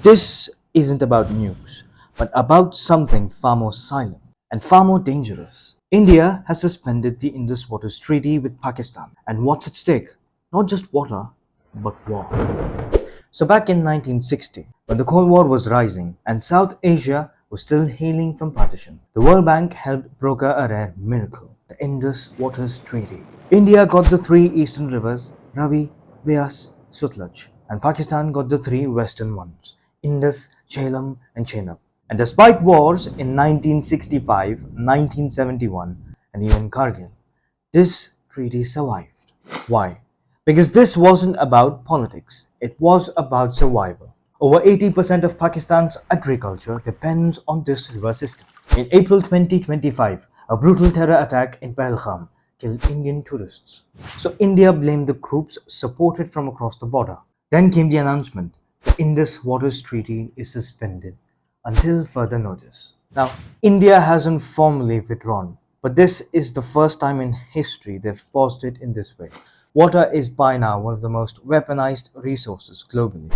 This isn't about news, but about something far more silent and far more dangerous. India has suspended the Indus Waters Treaty with Pakistan. And what's at stake? Not just water, but war. So back in 1960, when the Cold War was rising and South Asia was still healing from partition, the World Bank helped broker a rare miracle, the Indus Waters Treaty. India got the three eastern rivers, Ravi, Beas, Sutlej, and Pakistan got the three western ones, Indus, Jhelum, and Chenab. And despite wars in 1965, 1971, and even Kargil, this treaty survived. Why? Because this wasn't about politics, it was about survival. Over 80% of Pakistan's agriculture depends on this river system. In April 2025, a brutal terror attack in Pahalgam killed Indian tourists. So India blamed the groups supported from across the border. Then came the announcement, the Indus Waters Treaty is suspended until further notice. Now, India hasn't formally withdrawn, but this is the first time in history they've paused it in this way. Water is by now one of the most weaponized resources globally.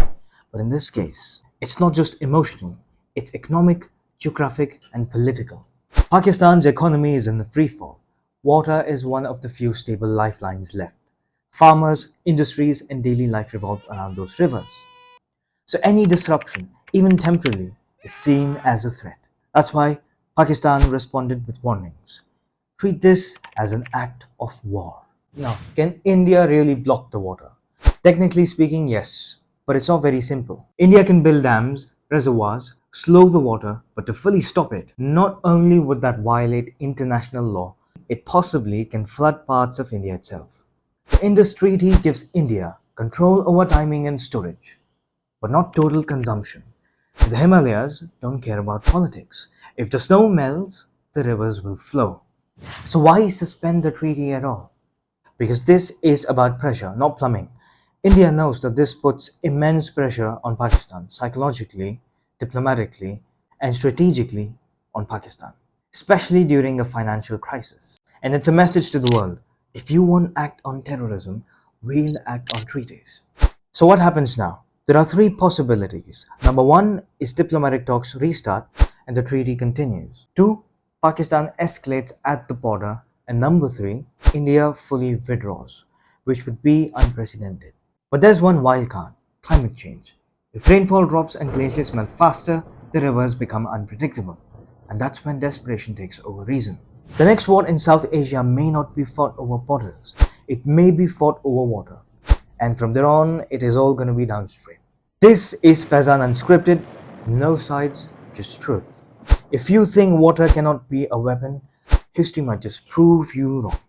But in this case, it's not just emotional, it's economic, geographic, and political. Pakistan's economy is in the free fall. Water is one of the few stable lifelines left. Farmers, industries, and daily life revolve around those rivers. So any disruption, even temporarily, is seen as a threat. That's why Pakistan responded with warnings. Treat this as an act of war. Now, can India really block the water? Technically speaking, yes, but it's not very simple. India can build dams, reservoirs, slow the water, but to fully stop it, not only would that violate international law, it possibly can flood parts of India itself. The Indus Treaty gives India control over timing and storage, but not total consumption. The Himalayas don't care about politics. If the snow melts, the rivers will flow. So why suspend the treaty at all? Because this is about pressure, not plumbing. India knows that this puts immense pressure on Pakistan, psychologically, diplomatically, and strategically on Pakistan, especially during a financial crisis. And it's a message to the world. If you won't act on terrorism, we'll act on treaties. So what happens now? There are three possibilities. Number one is diplomatic talks restart and the treaty continues. Two, Pakistan escalates at the border. And number three, India fully withdraws, which would be unprecedented. But there's one wild card, climate change. If rainfall drops and glaciers melt faster, the rivers become unpredictable. And that's when desperation takes over reason. The next war in South Asia may not be fought over borders. It may be fought over water. And from there on, it is all going to be downstream. This is Faizaan Unscripted. No sides, just truth. If you think water cannot be a weapon, history might just prove you wrong.